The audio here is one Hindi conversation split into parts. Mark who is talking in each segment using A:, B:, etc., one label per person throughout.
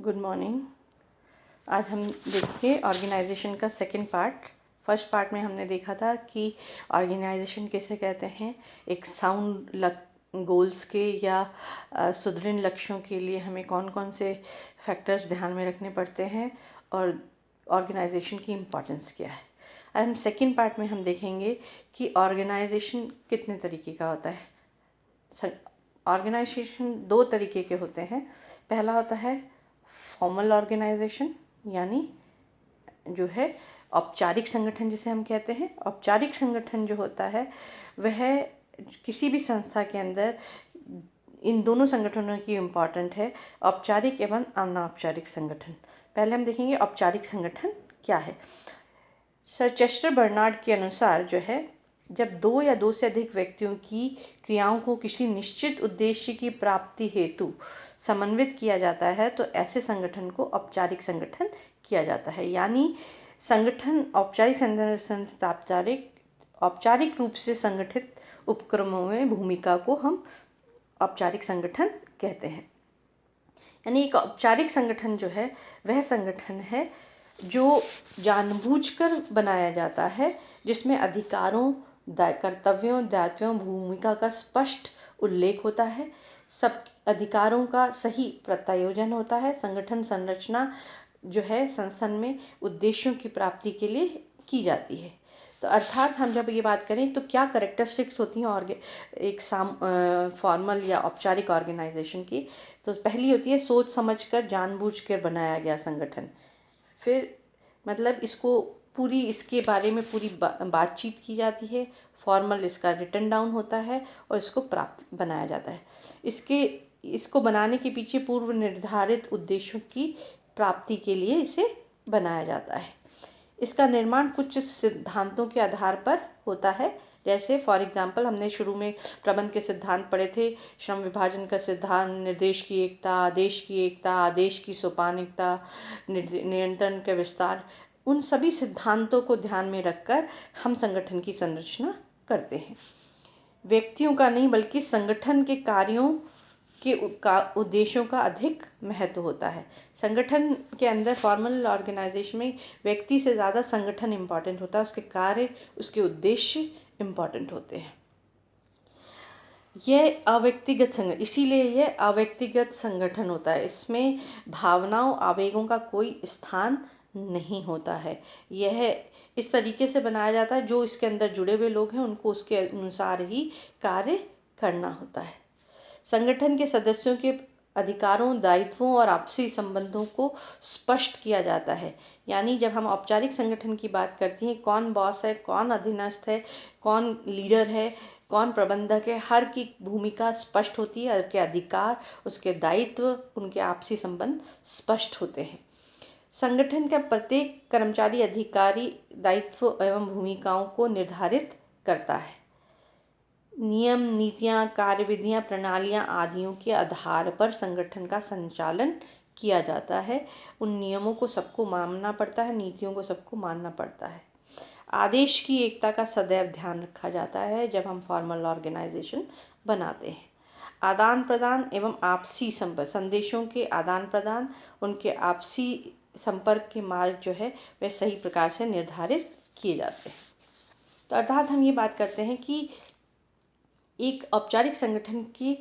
A: Good morning. आज हम देखेंगे ऑर्गेनाइजेशन का सेकंड पार्ट। फर्स्ट पार्ट में हमने देखा था कि ऑर्गेनाइजेशन किसे कहते हैं। एक साउंड गोल्स के या सुदृढ़ लक्ष्यों के लिए हमें कौन कौन से फैक्टर्स ध्यान में रखने पड़ते हैं और ऑर्गेनाइजेशन की इम्पोर्टेंस क्या है। आज हम सेकंड पार्ट में हम देखेंगे कि ऑर्गेनाइजेशन कितने तरीके का होता है। ऑर्गेनाइजेशन दो तरीके के होते हैं। पहला होता है फॉर्मल ऑर्गेनाइजेशन, यानी जो है औपचारिक संगठन जिसे हम कहते हैं। औपचारिक संगठन जो होता है वह किसी भी संस्था के अंदर इन दोनों संगठनों की इम्पॉर्टेंट है, औपचारिक एवं अनौपचारिक संगठन। पहले हम देखेंगे औपचारिक संगठन क्या है। सर चेस्टर बर्नार्ड के अनुसार जो है, जब दो या दो से अधिक व्यक्तियों की क्रियाओं को किसी निश्चित उद्देश्य की प्राप्ति हेतु समन्वित किया जाता है तो ऐसे संगठन को औपचारिक संगठन किया जाता है। यानी संगठन औपचारिक रूप से संगठित उपक्रमों में भूमिका को हम औपचारिक संगठन कहते हैं। यानी एक औपचारिक संगठन जो है वह संगठन है जो जानबूझकर बनाया जाता है, जिसमें अधिकारों, कर्तव्यों, दायित्वों, भूमिका का स्पष्ट उल्लेख होता है, सब अधिकारों का सही प्रत्यायोजन होता है। संगठन संरचना जो है संस्थान में उद्देश्यों की प्राप्ति के लिए की जाती है। तो अर्थात हम जब ये बात करें तो क्या कैरेक्टरिस्टिक्स होती हैं और एक फॉर्मल या औपचारिक ऑर्गेनाइजेशन की, तो पहली होती है सोच समझकर जानबूझकर बनाया गया संगठन। फिर मतलब इसको पूरी इसके बारे में पूरी बातचीत की जाती है। फॉर्मल इसका रिटन डाउन होता है और इसको प्राप्त बनाया जाता है। इसको बनाने के पीछे पूर्व निर्धारित उद्देश्यों की प्राप्ति के लिए इसे बनाया जाता है। इसका निर्माण कुछ सिद्धांतों के आधार पर होता है। जैसे फॉर एग्जांपल हमने शुरू में प्रबंध के सिद्धांत पढ़े थे। श्रम विभाजन का सिद्धांत, निर्देश की एकता, आदेश की एकता, आदेश की सोपानिकता, नियंत्रण के विस्तार, उन सभी सिद्धांतों को ध्यान में रखकर हम संगठन की संरचना करते हैं। व्यक्तियों का नहीं बल्कि संगठन के कार्यों के उद्देश्यों का अधिक महत्व होता है। संगठन के अंदर फॉर्मल ऑर्गेनाइजेशन में व्यक्ति से ज़्यादा संगठन इम्पॉर्टेंट होता है, उसके कार्य, उसके उद्देश्य इम्पॉर्टेंट होते हैं। इसीलिए यह अव्यक्तिगत संगठन होता है। इसमें भावनाओं, आवेगों का कोई स्थान नहीं होता है। यह इस तरीके से बनाया जाता है, जो इसके अंदर जुड़े हुए लोग हैं उनको उसके अनुसार ही कार्य करना होता है। संगठन के सदस्यों के अधिकारों, दायित्वों और आपसी संबंधों को स्पष्ट किया जाता है। यानी जब हम औपचारिक संगठन की बात करते हैं, कौन बॉस है, कौन अधीनस्थ है, कौन लीडर है, कौन प्रबंधक है, हर की भूमिका स्पष्ट होती है, उसके अधिकार, उसके दायित्व, उनके आपसी संबंध स्पष्ट होते हैं। संगठन का प्रत्येक कर्मचारी अधिकारी दायित्व एवं भूमिकाओं को निर्धारित करता है। नियम, नीतियाँ, कार्यविधियाँ, प्रणालियाँ आदियों के आधार पर संगठन का संचालन किया जाता है। उन नियमों को सबको मानना पड़ता है, नीतियों को सबको मानना पड़ता है। आदेश की एकता का सदैव ध्यान रखा जाता है जब हम फॉर्मल ऑर्गेनाइजेशन बनाते हैं। आदान प्रदान एवं आपसी संपर्क, संदेशों के आदान प्रदान, उनके आपसी संपर्क के मार्ग जो है वह सही प्रकार से निर्धारित किए जाते हैं। तो अर्थात हम ये बात करते हैं कि एक औपचारिक संगठन की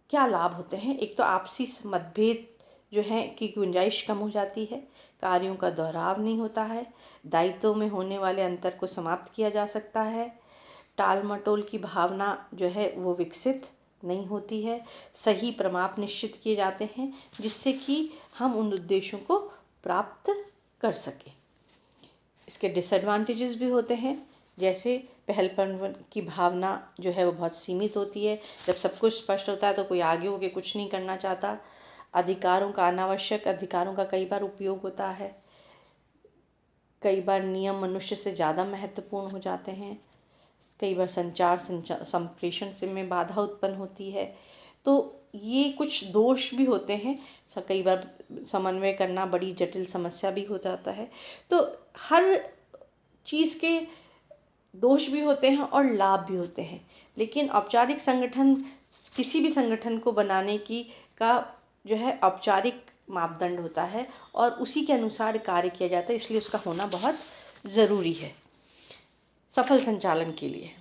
A: क्या लाभ होते हैं। एक तो आपसी मतभेद जो है की गुंजाइश कम हो जाती है, कार्यों का दोहराव नहीं होता है, दायित्वों में होने वाले अंतर को समाप्त किया जा सकता है, टाल मटोल की भावना जो है वो विकसित नहीं होती है, सही प्रमाप निश्चित किए जाते हैं जिससे कि हम उन उद्देश्यों को प्राप्त कर सकें। इसके डिसएडवांटेजेस भी होते हैं, जैसे पहलपन की भावना जो है वो बहुत सीमित होती है। जब सब कुछ स्पष्ट होता है तो कोई आगे होके कुछ नहीं करना चाहता। अनावश्यक अधिकारों का कई बार उपयोग होता है। कई बार नियम मनुष्य से ज़्यादा महत्वपूर्ण हो जाते हैं। कई बार संप्रेषण से में बाधा उत्पन्न होती है। तो ये कुछ दोष भी होते हैं। कई बार समन्वय करना बड़ी जटिल समस्या भी हो जाता है। तो हर चीज़ के दोष भी होते हैं और लाभ भी होते हैं। लेकिन औपचारिक संगठन, किसी भी संगठन को बनाने की का जो है औपचारिक मापदंड होता है और उसी के अनुसार कार्य किया जाता है, इसलिए उसका होना बहुत ज़रूरी है सफल संचालन के लिए।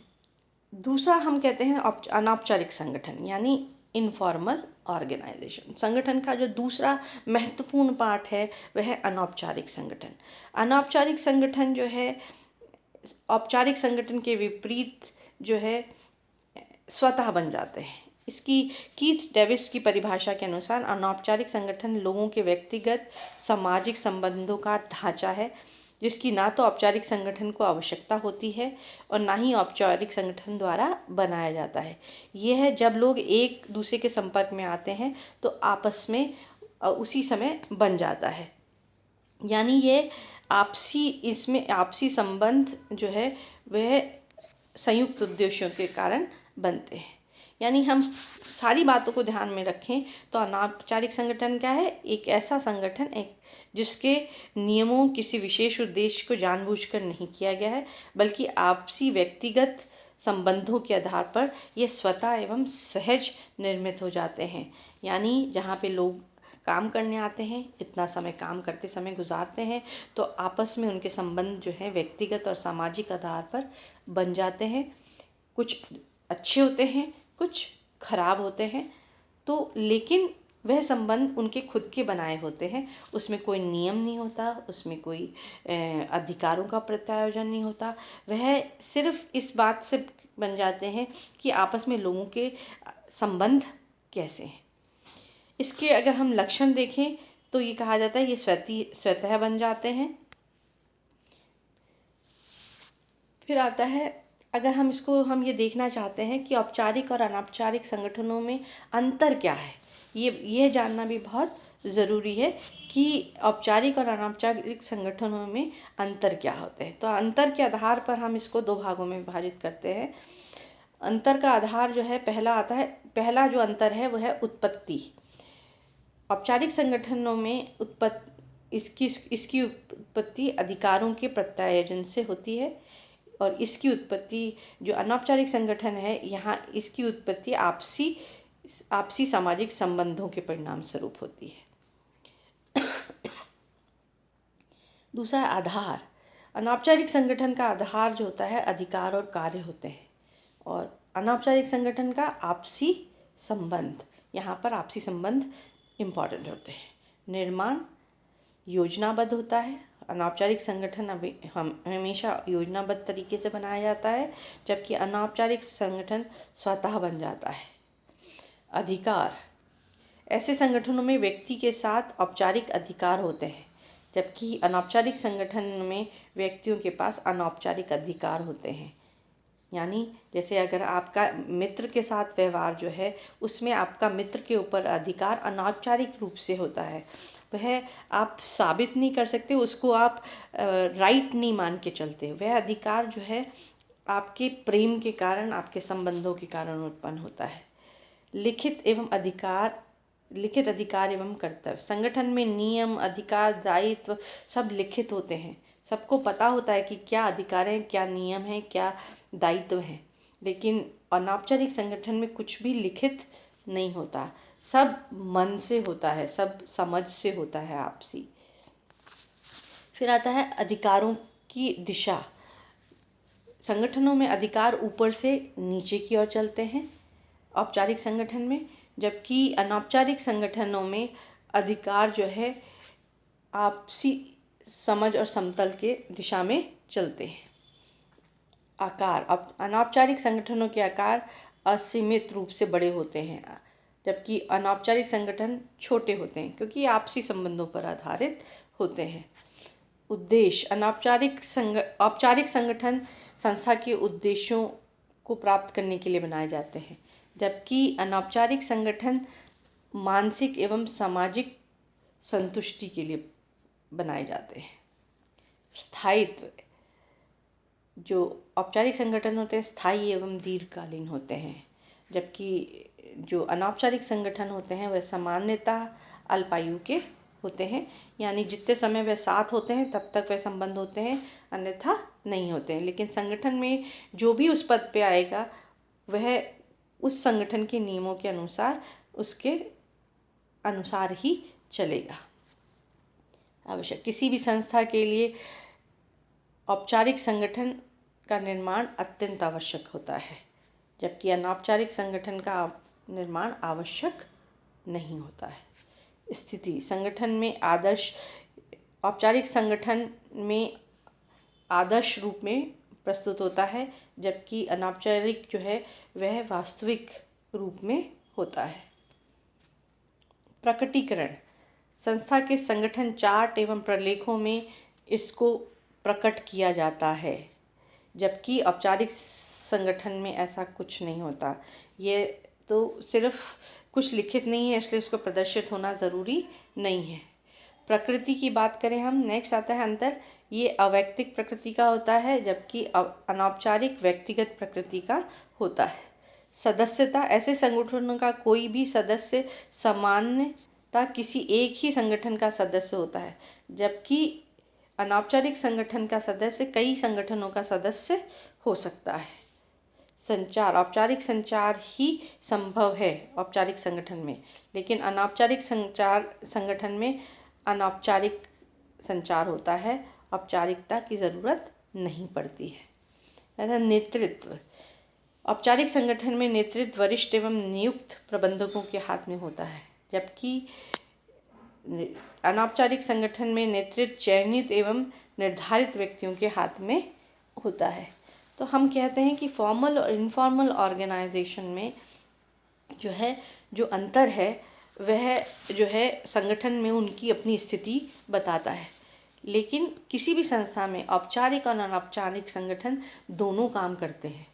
A: दूसरा हम कहते हैं अनौपचारिक संगठन, यानी इनफॉर्मल ऑर्गेनाइजेशन। संगठन का जो दूसरा महत्वपूर्ण पार्ट है वह है अनौपचारिक संगठन। अनौपचारिक संगठन जो है औपचारिक संगठन के विपरीत जो है स्वतः बन जाते हैं। इसकी कीथ डेविस की परिभाषा के अनुसार अनौपचारिक संगठन लोगों के व्यक्तिगत सामाजिक संबंधों का ढांचा है, जिसकी ना तो औपचारिक संगठन को आवश्यकता होती है और ना ही औपचारिक संगठन द्वारा बनाया जाता है। यह है जब लोग एक दूसरे के संपर्क में आते हैं तो आपस में उसी समय बन जाता है, यानी ये इसमें आपसी संबंध जो है वह संयुक्त उद्देश्यों के कारण बनते हैं। यानी हम सारी बातों को ध्यान में रखें तो अनौपचारिक संगठन क्या है? एक ऐसा संगठन जिसके नियमों किसी विशेष उद्देश्य को जानबूझकर नहीं किया गया है, बल्कि आपसी व्यक्तिगत संबंधों के आधार पर ये स्वतः एवं सहज निर्मित हो जाते हैं। यानी जहाँ पे लोग काम करने आते हैं, इतना समय काम करते समय गुजारते हैं, तो आपस में उनके संबंध जो है व्यक्तिगत और सामाजिक आधार पर बन जाते हैं। कुछ अच्छे होते हैं, कुछ खराब होते हैं, तो लेकिन वह संबंध उनके खुद के बनाए होते हैं। उसमें कोई नियम नहीं होता, उसमें कोई अधिकारों का प्रत्यायोजन नहीं होता। वह सिर्फ इस बात से बन जाते हैं कि आपस में लोगों के संबंध कैसे हैं। इसके अगर हम लक्षण देखें तो ये कहा जाता है ये स्वतः बन जाते हैं। फिर आता है, अगर हम ये देखना चाहते हैं कि औपचारिक और अनौपचारिक संगठनों में अंतर क्या है, ये जानना भी बहुत ज़रूरी है कि औपचारिक और अनौपचारिक संगठनों में अंतर क्या होते हैं। तो अंतर के आधार पर हम इसको दो भागों में विभाजित करते हैं। अंतर का आधार जो है पहला जो अंतर है वह है उत्पत्ति। औपचारिक संगठनों में इसकी उत्पत्ति अधिकारों के प्रत्यायोजन से होती है और इसकी उत्पत्ति जो अनौपचारिक संगठन है यहाँ इसकी उत्पत्ति आपसी सामाजिक संबंधों के परिणाम स्वरूप होती है। दूसरा आधार। अनौपचारिक संगठन का आधार जो होता है अधिकार और कार्य होते हैं और अनौपचारिक संगठन का आपसी संबंध। यहाँ पर आपसी संबंध इम्पॉर्टेंट होते हैं। निर्माण योजनाबद्ध होता है। अनौपचारिक संगठन हमेशा योजनाबद्ध तरीके से बनाया जाता है, जबकि अनौपचारिक संगठन स्वतः बन जाता है। अधिकार। ऐसे संगठनों में व्यक्ति के साथ औपचारिक अधिकार होते हैं, जबकि अनौपचारिक संगठन में व्यक्तियों के पास अनौपचारिक अधिकार होते हैं। यानी जैसे अगर आपका मित्र के साथ व्यवहार जो है उसमें आपका मित्र के ऊपर अधिकार अनौपचारिक रूप से होता है, वह आप साबित नहीं कर सकते, उसको आप राइट नहीं मान के चलते। वह अधिकार जो है आपके प्रेम के कारण, आपके संबंधों के कारण उत्पन्न होता है। लिखित अधिकार एवं कर्तव्य। संगठन में नियम, अधिकार, दायित्व सब लिखित होते हैं। सबको पता होता है कि क्या अधिकार हैं, क्या नियम हैं, क्या दायित्व हैं। लेकिन अनौपचारिक संगठन में कुछ भी लिखित नहीं होता, सब मन से होता है, सब समझ से होता है आपसी। फिर आता है अधिकारों की दिशा। संगठनों में अधिकार ऊपर से नीचे की ओर चलते हैं औपचारिक संगठन में, जबकि अनौपचारिक संगठनों में अधिकार जो है आपसी समझ और समतल के दिशा में चलते हैं। आकार। अब अनौपचारिक संगठनों के आकार असीमित रूप से बड़े होते हैं, जबकि अनौपचारिक संगठन छोटे होते हैं क्योंकि आपसी संबंधों पर आधारित होते हैं। उद्देश्य। औपचारिक संगठन संस्था के उद्देश्यों को प्राप्त करने के लिए बनाए जाते हैं, जबकि अनौपचारिक संगठन मानसिक एवं सामाजिक संतुष्टि के लिए बनाए जाते हैं। स्थायित्व। जो औपचारिक संगठन होते हैं स्थायी एवं दीर्घकालीन होते हैं, जबकि जो अनौपचारिक संगठन होते हैं वह सामान्यतः अल्पायु के होते हैं। यानी जितने समय वह साथ होते हैं तब तक वह संबंध होते हैं, अन्यथा नहीं होते हैं। लेकिन संगठन में जो भी उस पद पे आएगा वह उस संगठन के नियमों के अनुसार उसके अनुसार ही चलेगा। आवश्यक, किसी भी संस्था के लिए औपचारिक संगठन का निर्माण अत्यंत आवश्यक होता है, जबकि अनौपचारिक संगठन का निर्माण आवश्यक नहीं होता है। स्थिति, संगठन में आदर्श, औपचारिक संगठन में आदर्श रूप में प्रस्तुत होता है, जबकि अनौपचारिक जो है वह वास्तविक रूप में होता है। प्रकटीकरण, संस्था के संगठन चार्ट एवं प्रलेखों में इसको प्रकट किया जाता है, जबकि औपचारिक संगठन में ऐसा कुछ नहीं होता। ये तो सिर्फ कुछ लिखित नहीं है, इसलिए इसको प्रदर्शित होना ज़रूरी नहीं है। प्रकृति की बात करें हम, नेक्स्ट आता है अंतर, ये अवैयक्तिक प्रकृति का होता है, जबकि अनौपचारिक व्यक्तिगत प्रकृति का होता है। सदस्यता, ऐसे संगठनों का कोई भी सदस्य सामान्यतः किसी एक ही संगठन का सदस्य होता है, जबकि अनौपचारिक संगठन का सदस्य कई संगठनों का सदस्य हो सकता है। संचार, औपचारिक संचार ही संभव है औपचारिक संगठन में, लेकिन अनौपचारिक संगठन में अनौपचारिक संचार होता है, औपचारिकता की ज़रूरत नहीं पड़ती है। नेतृत्व, औपचारिक संगठन में नेतृत्व वरिष्ठ एवं नियुक्त प्रबंधकों के हाथ में होता है, जबकि अनौपचारिक संगठन में नेतृत्व चयनित एवं निर्धारित व्यक्तियों के हाथ में होता है। तो हम कहते हैं कि फॉर्मल और इनफॉर्मल ऑर्गेनाइजेशन में जो अंतर है वह जो है संगठन में उनकी अपनी स्थिति बताता है, लेकिन किसी भी संस्था में औपचारिक और अनौपचारिक संगठन दोनों काम करते हैं।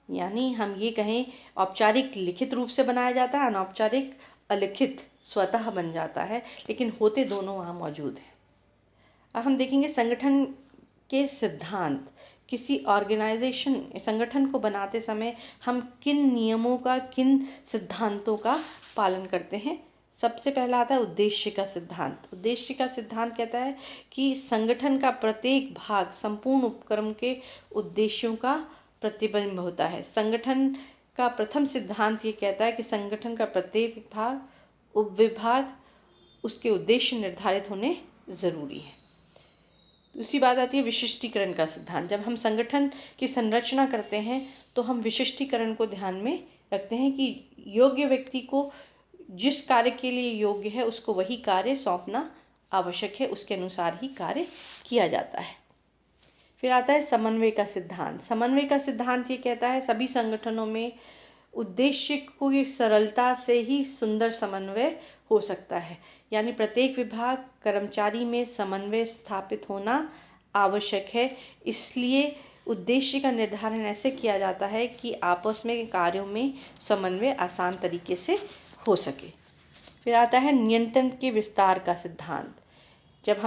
A: यानी हम ये कहें, औपचारिक लिखित रूप से बनाया जाता है, अनौपचारिक अलिखित स्वतः बन जाता है, लेकिन होते दोनों वहाँ मौजूद हैं। अब हम देखेंगे संगठन के सिद्धांत। किसी ऑर्गेनाइजेशन, संगठन को बनाते समय हम किन नियमों का, किन सिद्धांतों का पालन करते हैं। सबसे पहला आता है उद्देश्य का सिद्धांत। उद्देश्य का सिद्धांत कहता है कि संगठन का प्रत्येक भाग संपूर्ण उपक्रम के उद्देश्यों का प्रतिबिंब होता है। संगठन का प्रथम सिद्धांत ये कहता है कि संगठन का प्रत्येक भाग, उपविभाग, उसके उद्देश्य निर्धारित होने ज़रूरी है। दूसरी बात आती है विशिष्टीकरण का सिद्धांत। जब हम संगठन की संरचना करते हैं तो हम विशिष्टीकरण को ध्यान में रखते हैं कि योग्य व्यक्ति को जिस कार्य के लिए योग्य है उसको वही कार्य सौंपना आवश्यक है, उसके अनुसार ही कार्य किया जाता है। फिर आता है समन्वय का सिद्धांत। समन्वय का सिद्धांत ये कहता है सभी संगठनों में उद्देश्य की सरलता से ही सुंदर समन्वय हो सकता है। यानी प्रत्येक विभाग, कर्मचारी में समन्वय स्थापित होना आवश्यक है। इसलिए उद्देश्य का निर्धारण ऐसे किया जाता है कि आपस में कार्यों में समन्वय आसान तरीके से हो सके। फिर आता है नियंत्रण के विस्तार का सिद्धांत। जब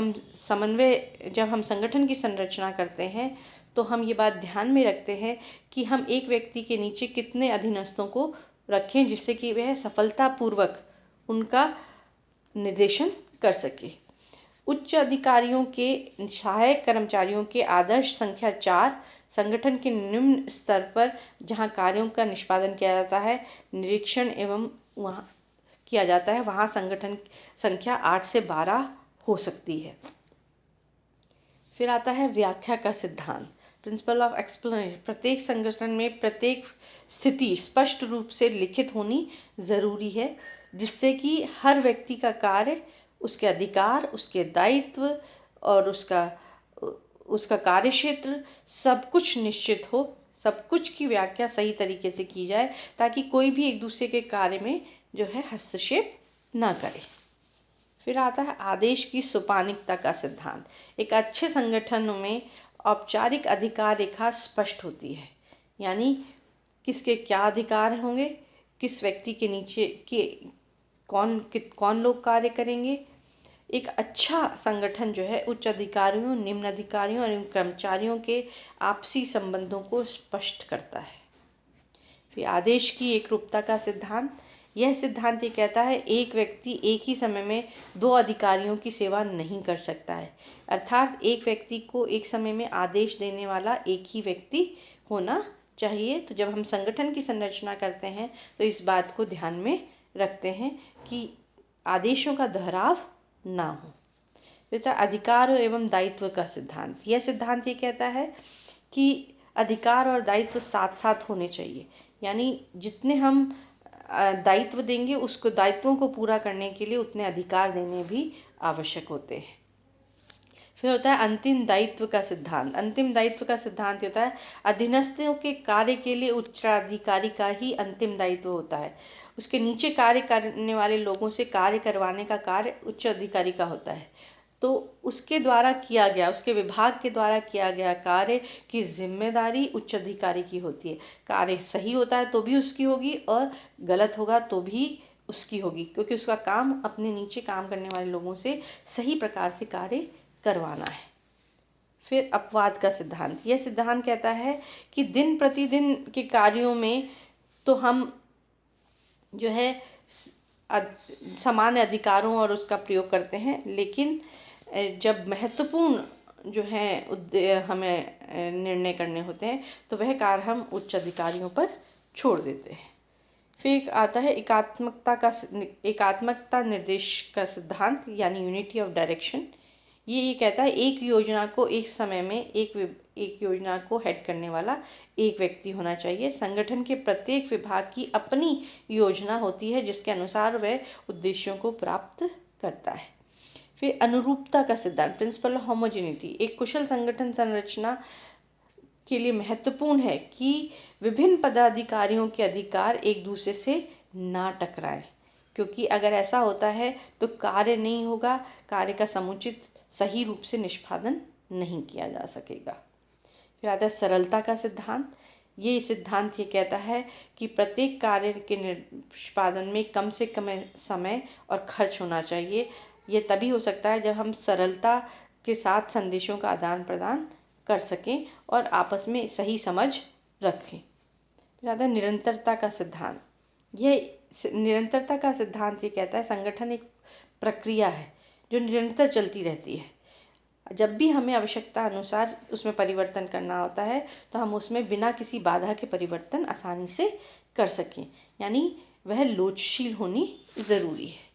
A: हम संगठन की संरचना करते हैं तो हम ये बात ध्यान में रखते हैं कि हम एक व्यक्ति के नीचे कितने अधीनस्थों को रखें, जिससे कि वह सफलतापूर्वक उनका निर्देशन कर सके। उच्च अधिकारियों के सहायक कर्मचारियों के आदर्श संख्या 4, संगठन के निम्न स्तर पर जहां कार्यों का निष्पादन किया जाता है, निरीक्षण एवं वहाँ किया जाता है, वहाँ संगठन संख्या 8 से 12 हो सकती है। फिर आता है व्याख्या का सिद्धांत, प्रिंसिपल ऑफ एक्सप्लेनेशन। प्रत्येक संगठन में प्रत्येक स्थिति स्पष्ट रूप से लिखित होनी ज़रूरी है, जिससे कि हर व्यक्ति का कार्य, उसके अधिकार, उसके दायित्व और उसका कार्यक्षेत्र सब कुछ निश्चित हो, सब कुछ की व्याख्या सही तरीके से की जाए, ताकि कोई भी एक दूसरे के कार्य में जो है हस्तक्षेप ना करे। फिर आता है आदेश की सोपानिकता का सिद्धांत। एक अच्छे संगठन में औपचारिक अधिकार रेखा स्पष्ट होती है, यानी किसके क्या अधिकार होंगे, किस व्यक्ति के नीचे के कौन लोग कार्य करेंगे। एक अच्छा संगठन जो है उच्च अधिकारियों, निम्न अधिकारियों और कर्मचारियों के आपसी संबंधों को स्पष्ट करता है। फिर आदेश की एकरूपता का सिद्धांत। यह सिद्धांत ये कहता है एक व्यक्ति एक ही समय में 2 अधिकारियों की सेवा नहीं कर सकता है, अर्थात एक व्यक्ति को एक समय में आदेश देने वाला एक ही व्यक्ति होना चाहिए। तो जब हम संगठन की संरचना करते हैं तो इस बात को ध्यान में रखते हैं कि आदेशों का दोहराव ना हो। फिर अधिकार एवं दायित्व का सिद्धांत। यह सिद्धांत ये कहता है कि अधिकार और दायित्व साथ साथ होने चाहिए, यानी जितने हम दायित्व देंगे उसको दायित्वों को पूरा करने के लिए उतने अधिकार देने भी आवश्यक होते हैं। फिर होता है अंतिम दायित्व का सिद्धांत। अंतिम दायित्व का सिद्धांत होता है अधीनस्थों के कार्य के लिए उच्चाधिकारी का ही अंतिम दायित्व होता है। उसके नीचे कार्य करने वाले लोगों से कार्य करवाने का कार्य उच्च अधिकारी का होता है। तो उसके द्वारा किया गया, उसके विभाग के द्वारा किया गया कार्य की जिम्मेदारी उच्च अधिकारी की होती है। कार्य सही होता है तो भी उसकी होगी और गलत होगा तो भी उसकी होगी, क्योंकि उसका काम अपने नीचे काम करने वाले लोगों से सही प्रकार से कार्य करवाना है। फिर अपवाद का सिद्धांत। यह सिद्धांत कहता है कि दिन प्रतिदिन के कार्यों में तो हम जो है सामान्य अधिकारों और उसका प्रयोग करते हैं, लेकिन जब महत्वपूर्ण जो है हमें निर्णय करने होते हैं तो वह कार्य हम उच्च अधिकारियों पर छोड़ देते हैं। फिर आता है एकात्मकता निर्देश का सिद्धांत, यानी यूनिटी ऑफ डायरेक्शन। ये कहता है एक योजना को एक समय में एक योजना को हेड करने वाला एक व्यक्ति होना चाहिए। संगठन के प्रत्येक विभाग की अपनी योजना होती है जिसके अनुसार वह उद्देश्यों को प्राप्त करता है। फिर अनुरूपता का सिद्धांत, प्रिंसिपल ऑफ होमोजेनिटी। एक कुशल संगठन संरचना के लिए महत्वपूर्ण है कि विभिन्न पदाधिकारियों के अधिकार एक दूसरे से ना टकराएं, क्योंकि अगर ऐसा होता है तो कार्य नहीं होगा, कार्य का समुचित सही रूप से निष्पादन नहीं किया जा सकेगा। फिर आता है सरलता का सिद्धांत। ये सिद्धांत ये कहता है कि प्रत्येक कार्य के निष्पादन में कम से कम समय और खर्च होना चाहिए। ये तभी हो सकता है जब हम सरलता के साथ संदेशों का आदान प्रदान कर सकें और आपस में सही समझ रखें। फिर आता है निरंतरता का सिद्धांत। ये निरंतरता का सिद्धांत ये कहता है संगठन एक प्रक्रिया है जो निरंतर चलती रहती है। जब भी हमें आवश्यकता अनुसार उसमें परिवर्तन करना होता है तो हम उसमें बिना किसी बाधा के परिवर्तन आसानी से कर सकें, यानी वह लोचशील होनी ज़रूरी है।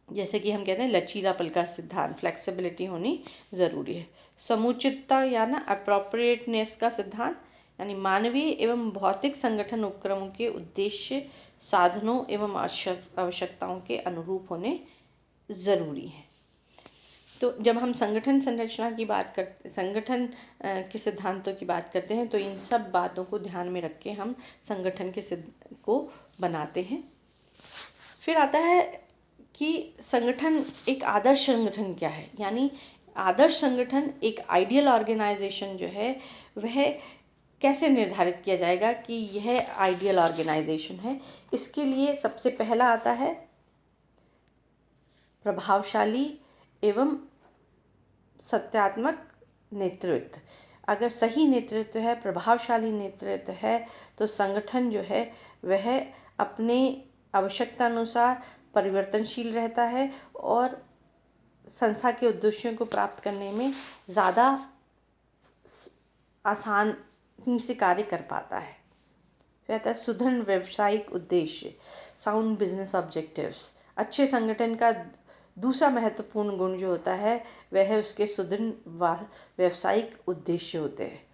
A: जैसे कि हम कहते हैं लचीलापन का सिद्धांत, फ्लेक्सिबिलिटी होनी ज़रूरी है। समुचितता यानी अप्रोप्रिएटनेस का सिद्धांत, यानी मानवीय एवं भौतिक संगठन उपक्रमों के उद्देश्य, साधनों एवं आवश्यकताओं के अनुरूप होने ज़रूरी है। तो जब हम संगठन संरचना की बात करते, संगठन के सिद्धांतों की बात करते हैं तो इन सब बातों को ध्यान में रख के हम संगठन के को बनाते हैं। फिर आता है कि संगठन, एक आदर्श संगठन क्या है, यानी आदर्श संगठन, एक आइडियल ऑर्गेनाइजेशन जो है वह कैसे निर्धारित किया जाएगा कि यह आइडियल ऑर्गेनाइजेशन है। इसके लिए सबसे पहला आता है प्रभावशाली एवं सत्यात्मक नेतृत्व। अगर सही नेतृत्व है, प्रभावशाली नेतृत्व है, तो संगठन जो है वह अपने आवश्यकता अनुसार परिवर्तनशील रहता है और संस्था के उद्देश्यों को प्राप्त करने में ज़्यादा आसानी से कार्य कर पाता है। कहता है सुदृढ़ व्यावसायिक उद्देश्य, साउंड बिजनेस ऑब्जेक्टिव्स। अच्छे संगठन का दूसरा महत्वपूर्ण गुण जो होता है वह है उसके सुदृढ़ व्यावसायिक उद्देश्य होते हैं।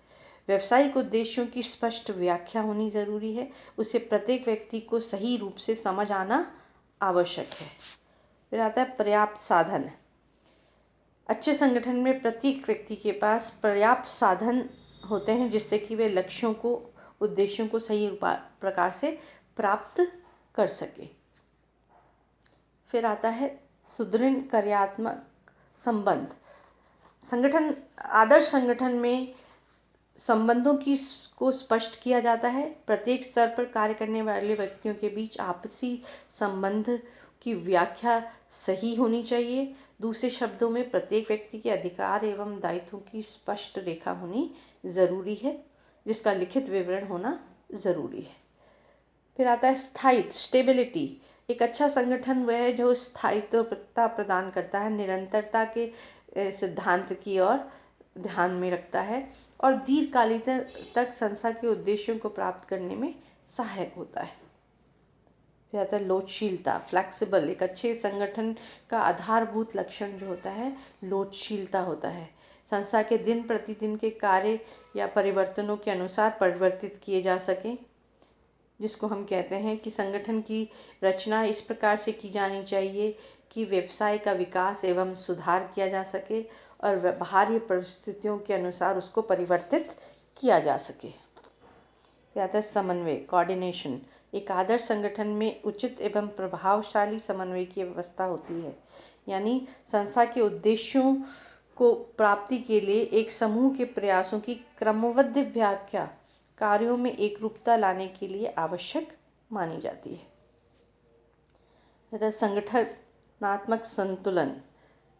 A: व्यावसायिक उद्देश्यों की स्पष्ट व्याख्या होनी ज़रूरी है, उसे प्रत्येक व्यक्ति को सही रूप से समझ आना आवश्यक है। फिर आता है पर्याप्त साधन। अच्छे संगठन में प्रत्येक व्यक्ति के पास पर्याप्त साधन होते हैं जिससे कि वे लक्ष्यों को, उद्देश्यों को सही प्रकार से प्राप्त कर सके। फिर आता है सुदृढ़ कार्यात्मक संबंध। संगठन, आदर्श संगठन में संबंधों को स्पष्ट किया जाता है। प्रत्येक स्तर पर कार्य करने वाले व्यक्तियों के बीच आपसी संबंध की व्याख्या सही होनी चाहिए। दूसरे शब्दों में प्रत्येक व्यक्ति के अधिकार एवं दायित्वों की स्पष्ट रेखा होनी ज़रूरी है, जिसका लिखित विवरण होना ज़रूरी है। फिर आता है स्थायित्व, स्टेबिलिटी। एक अच्छा संगठन वह है जो स्थायित्वता प्रदान करता है, निरंतरता के सिद्धांत की ओर ध्यान में रखता है और दीर्घकालीन तक संस्था के उद्देश्यों को प्राप्त करने में सहायक होता है। फिर आता है लोचशीलता, फ्लेक्सिबल। एक अच्छे संगठन का आधारभूत लक्षण जो होता है लोचशीलता होता है। संस्था के दिन प्रतिदिन के कार्य या परिवर्तनों के अनुसार परिवर्तित किए जा सकें, जिसको हम कहते हैं कि संगठन की रचना इस प्रकार से की जानी चाहिए कि व्यवसाय का विकास एवं सुधार किया जा सके और बाहरी परिस्थितियों के अनुसार उसको परिवर्तित किया जा सके। फिर आता है समन्वय, कोऑर्डिनेशन। एक आदर्श संगठन में उचित एवं प्रभावशाली समन्वय की व्यवस्था होती है, यानी संस्था के उद्देश्यों को प्राप्ति के लिए एक समूह के प्रयासों की क्रमबद्ध व्याख्या कार्यों में एकरूपता लाने के लिए आवश्यक मानी जाती है। तथा संगठनात्मक संतुलन,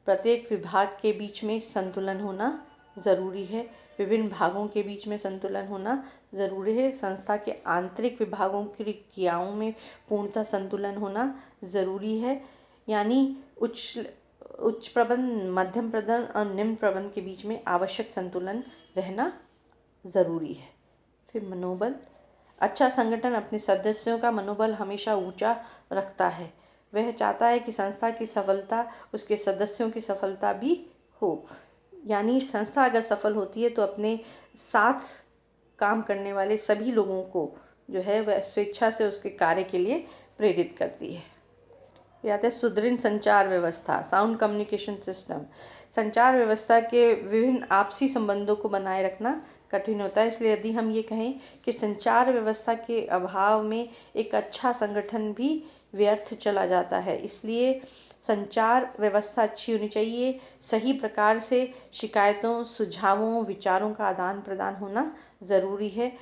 A: प्रत्येक विभाग के बीच में संतुलन होना ज़रूरी है, विभिन्न भागों के बीच में संतुलन होना ज़रूरी है, संस्था के आंतरिक विभागों की क्रियाओं में पूर्णतः संतुलन होना ज़रूरी है, यानी उच्च प्रबंध, मध्यम प्रबंध और निम्न प्रबंध के बीच में आवश्यक संतुलन रहना ज़रूरी है। फिर मनोबल, अच्छा संगठन अपने सदस्यों का मनोबल हमेशा ऊंचा रखता है। वह चाहता है कि संस्था की सफलता उसके सदस्यों की सफलता भी हो, यानी संस्था अगर सफल होती है तो अपने साथ काम करने वाले सभी लोगों को जो है वह स्वेच्छा से उसके कार्य के लिए प्रेरित करती है। फिर आता है सुदृढ़ संचार व्यवस्था, साउंड कम्युनिकेशन सिस्टम। संचार व्यवस्था के विभिन्न आपसी संबंधों को बनाए रखना कठिन होता है, इसलिए यदि हम ये कहें कि संचार व्यवस्था के अभाव में एक अच्छा संगठन भी व्यर्थ चला जाता है, इसलिए संचार व्यवस्था अच्छी होनी चाहिए। सही प्रकार से शिकायतों, सुझावों, विचारों का आदान प्रदान होना ज़रूरी है।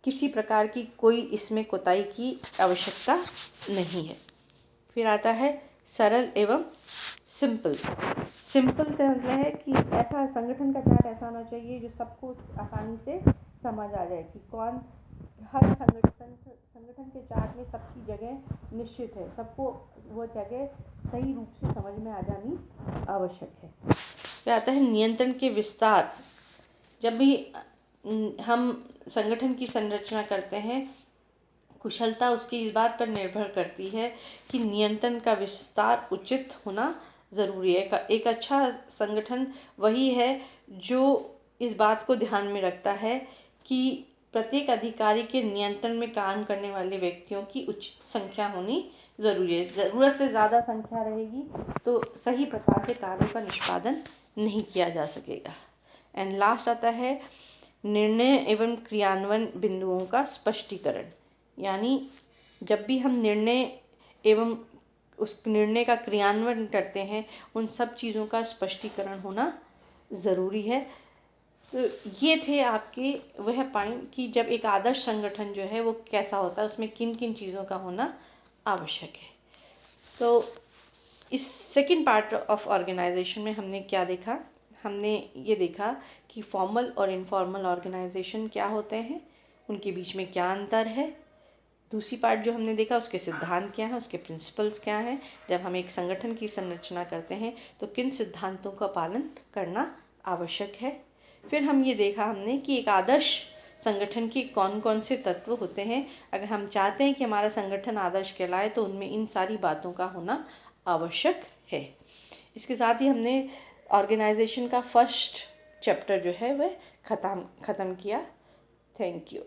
A: किसी प्रकार की कोई इसमें कोताही की आवश्यकता नहीं है। फिर आता है सरल एवं सिंपल। सिंपल से मतलब है कि ऐसा संगठन का चार्ट ऐसा होना चाहिए जो सबको आसानी से समझ आ जाए कि कौन, हर संगठन के चार्ट में सबकी जगह निश्चित है, सबको वो जगह सही रूप से समझ में आ जानी आवश्यक है। फिर आता है नियंत्रण के विस्तार। जब भी हम संगठन की संरचना करते हैं, कुशलता उसकी इस बात पर निर्भर करती है कि नियंत्रण का विस्तार उचित होना ज़रूरी है। एक अच्छा संगठन वही है जो इस बात को ध्यान में रखता है कि प्रत्येक अधिकारी के नियंत्रण में काम करने वाले व्यक्तियों की उचित संख्या होनी ज़रूरी है। ज़रूरत से ज़्यादा संख्या रहेगी तो सही प्रकार से कार्यों का निष्पादन नहीं किया जा सकेगा। एंड लास्ट आता है निर्णय एवं क्रियान्वयन बिंदुओं का स्पष्टीकरण, यानी जब भी हम निर्णय एवं उस निर्णय का क्रियान्वयन करते हैं, उन सब चीज़ों का स्पष्टीकरण होना ज़रूरी है। तो ये थे आपके वह पॉइंट कि जब एक आदर्श संगठन जो है वो कैसा होता है, उसमें किन किन चीज़ों का होना आवश्यक है। तो इस सेकंड पार्ट ऑफ ऑर्गेनाइजेशन में हमने क्या देखा, हमने ये देखा कि फॉर्मल और इनफॉर्मल ऑर्गेनाइजेशन क्या होते हैं, उनके बीच में क्या अंतर है। दूसरी पार्ट जो हमने देखा उसके सिद्धांत क्या हैं, उसके प्रिंसिपल्स क्या हैं। जब हम एक संगठन की संरचना करते हैं तो किन सिद्धांतों का पालन करना आवश्यक है। फिर हम ये देखा हमने कि एक आदर्श संगठन के कौन कौन से तत्व होते हैं। अगर हम चाहते हैं कि हमारा संगठन आदर्श कहलाए तो उनमें इन सारी बातों का होना आवश्यक है। इसके साथ ही हमने ऑर्गेनाइजेशन का फर्स्ट चैप्टर जो है वह ख़त्म किया। Thank you.